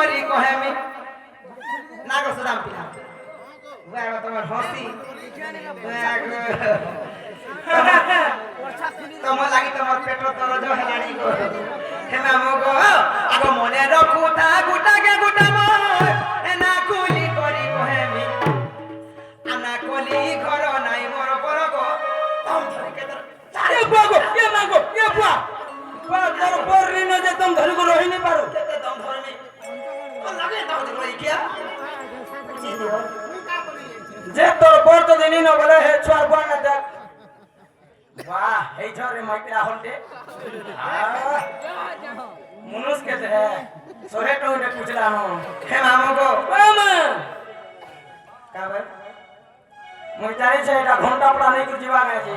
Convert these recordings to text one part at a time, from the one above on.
করি কহেমি না গো সুদাম পিলা ওয়া তোমার হসি তোমার লাগি তোমার পেট দরজ হেলানি গো হেমা মগো আগো মনে রখুতা গুটাকে গুটাম না কুলি করি কহেমি আনা কলি ঘর নাই মোর পর গো তম ধরিকে ধর এ বাগো এ মাগো এ বুয়া বুয়া তোর পররি ন যে দম ধরি গো রহি নি পারো কেতে দম ধরমি তো লাগে দাও দিলো ইকিয়া যে তোর পর তো দিনি ন বলে হে ছুয়ার বুয়া না দেখ বাহ এই ঝরে মাইকরা হলতে মনুষ কেতে হে সোহে তো উঠে পুছলা নো হে মামগো মামা কাবে মই চাই છે এটা ঘন্টা পড়া নেই কু જીવા গেছে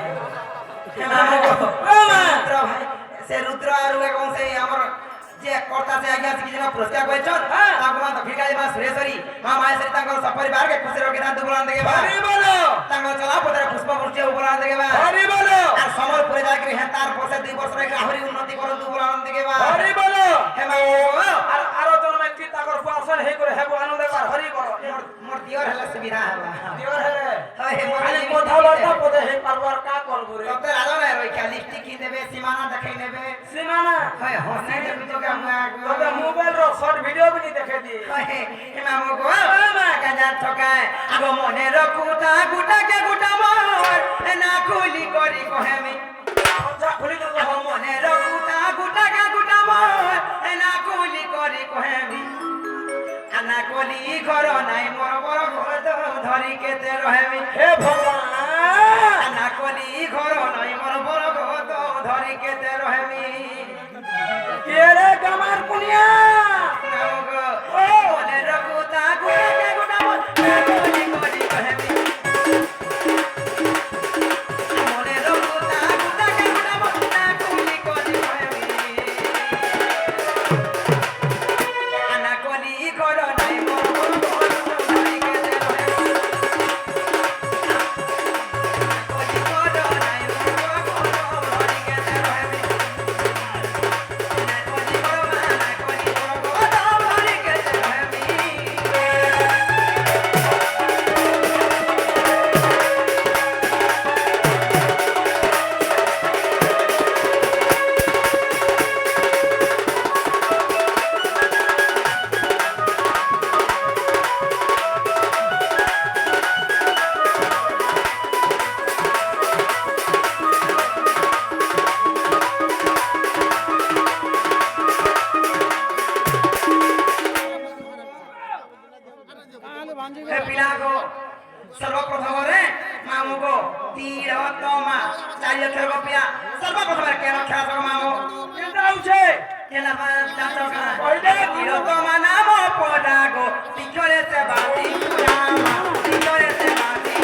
হে মামগো মামা রুদ্র ভাই সে রুদ্র আর এবং সেই আমার যে কর্তা সে আজ্ঞা কি যেন পুরস্কার কইছন তাকো মা ভিকারি মা সুরেশ্বরী মা মায়েশ্বরী তাঙ্কর সপরিবার কে খুশি রকি দান দুবলান দেগে বা হরি বলো তাঙ্কর চলা পদরে পুষ্প বর্ষি উপলান দেগে বা হরি বলো আর সমর পরে যাকে হে তার পরে 2 বছর আগে আহরি উন্নতি করন দুবলান দেগে বা হরি বলো হে মামগো আর আরো জন মে কি তাকর পাসন হে করে হেবো আনন্দ কর হরি বলো মোর দিওর হলা সুবিধা হবা দিওর হেলে হয় হে মোর খালি কথা বার্তা পদে হে পারবার কা করব রে ডক্টর আলো না রই খালি লিপস্টিক কি দেবে সীমানা দেখাই নেবে সীমানা হয় হসি দেবি তো কামা তোকে মোবাইল র শর্ট ভিডিও বনি দেখে দি হয় হে মামগো মা কাজা ঠকায় আগো মনে রকুতা গুটাকে গুটা মোর না খুলি করি কহেমি যা খুলি তো আগো মনে রকুতা গুটাকে গুটা মোর না খুলি করি কহেমি আনা কলি ঘর নাই মোর বড় ঘর ধরি কেতে রহেমি হে ভগবান আনা কলি ঘর নাই মোর বড় ঘর ধরি কেতে রহেমি কে রে কামার কুনিয়া মামগো মনে রকুতা গুটাকে গুটা মোর না খুলি করি কহেমি মনে রকুতা গুটাকে গুটা মোর না খুলি করি কহেমি আনা কলি ঘর নাই মোর বড় ঘর ধরি কেতে রহেমি কলি ঘর নাই মোর বড় ঘর ধরি কেতে রহেমি কলি ঘর না কলি বড় ঘর ধরি কেতে রহেমি हे पिलागो सर्वप्रथम रे मामुगो तीरतमा चाहिए थेगो पिया सर्वप्रथम रे केन खेला सको मामु কেটা উছে केला जातो का কইলে तीरतमा नाम पडागो तिखरे से बाती पुरामा तिखरे से बाती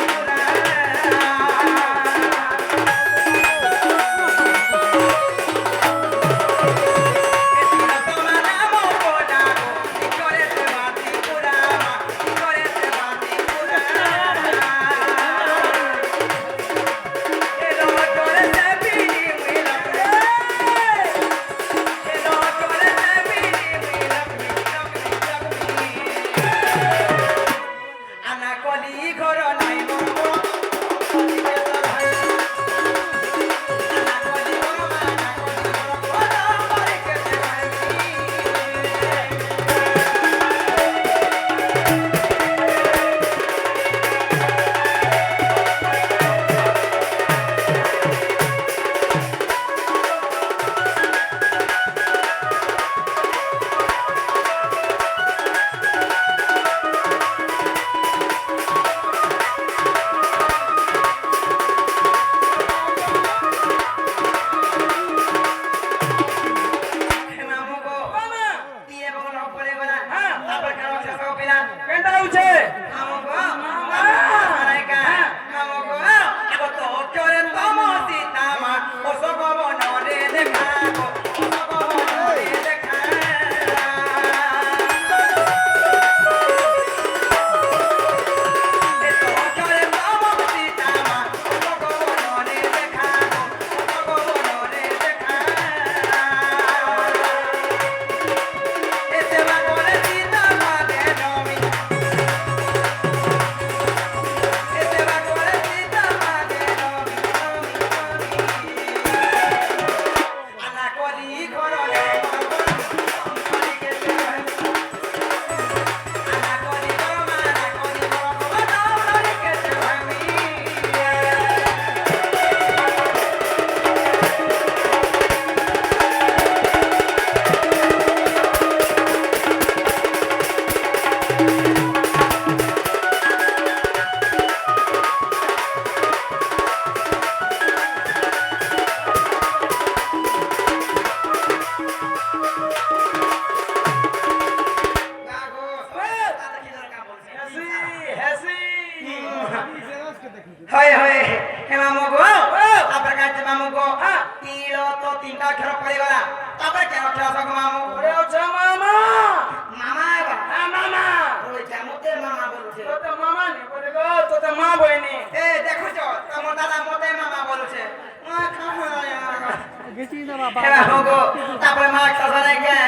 হে মামু গো তারপরে মা খাসানে গে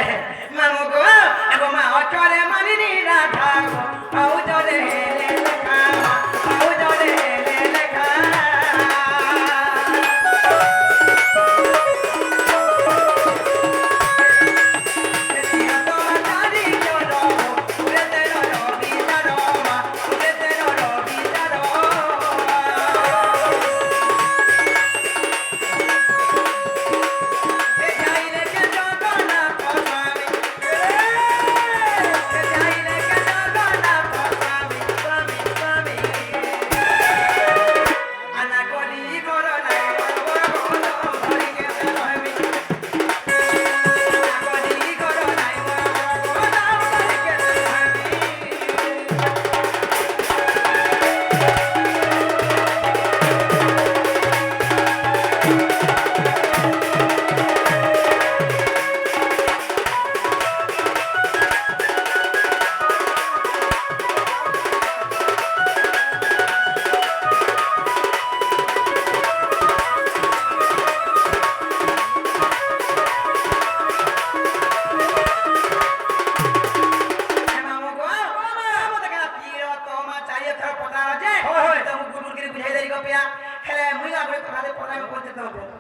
মামু গো আগো মা চলে মানিনি রাখা আউ চলে লেখা আউ চলে লেখা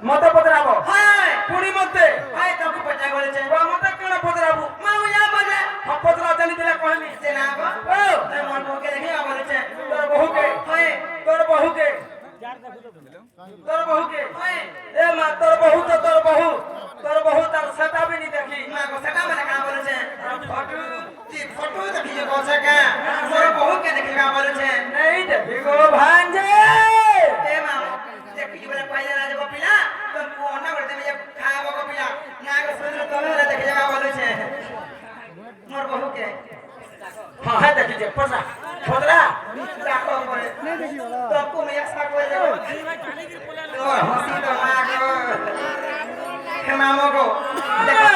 মতে পদরাবো হায় পুরি মতে হায় তাকে পচাই বলেছে মতে কেন পদরাবো মামু যা বলে পদরা জানি দিলে কইনি যে না গো ও তাই মন মুখে দেখে বলেছে তোর বহুকে হায় তোর বহুকে তোর বহুকে হায় এ মা তোর বহু তার সেটা भी नहीं দেখি মা গো সেটা মানে কা বলেছে ফটো ফটো দেখি যে বসে কা তোর বহু কে দেখি কা বলেছে नहीं দেখি গো ভাঞ্জে এ মামু দেখি বলে পাইলা না যে কপিলা তো কোনা করতে যে খাবো কপিলা না গো সুন্দর তুমি দেখি কা বলেছে মোর বহু কে हां है देखी जे পদরা ডাকো করে তো তুমি একসা কই দেবো তো হসি তো মা গো হে মামু গো দেখো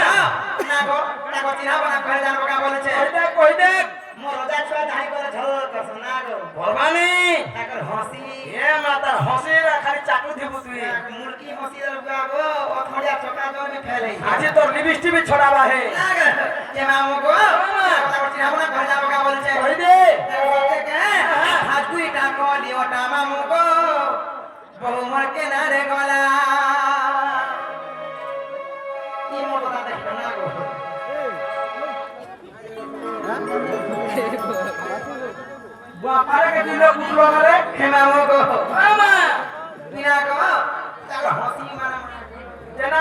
না গো দেখো চিনা বনা করে জানবো কা বলেছে কই দেখ মোর রোজা ছুয়া যাই করে ঝল কস না গো ভবানী তাকর হসি এ মাতা হসিরা খালি চাকু দিবু তুই মুরকি হসি গো গো অথড়িয়া চকা জমি ফেলে আজি তোর লিপস্টিক भी ছড়াবা है যে মামু গো তাকর চিনা বনা করে যাবো কা বলেছে কই দে হাত কুইটা কলি ওটা মামু গো বহু মোর কেনারে গলা কি মোটো তা দেখো না গো বাপারে কে দিল বুঝলো রে হে মামু গো আমা বিনা গো তাকর হসি মানা জেনা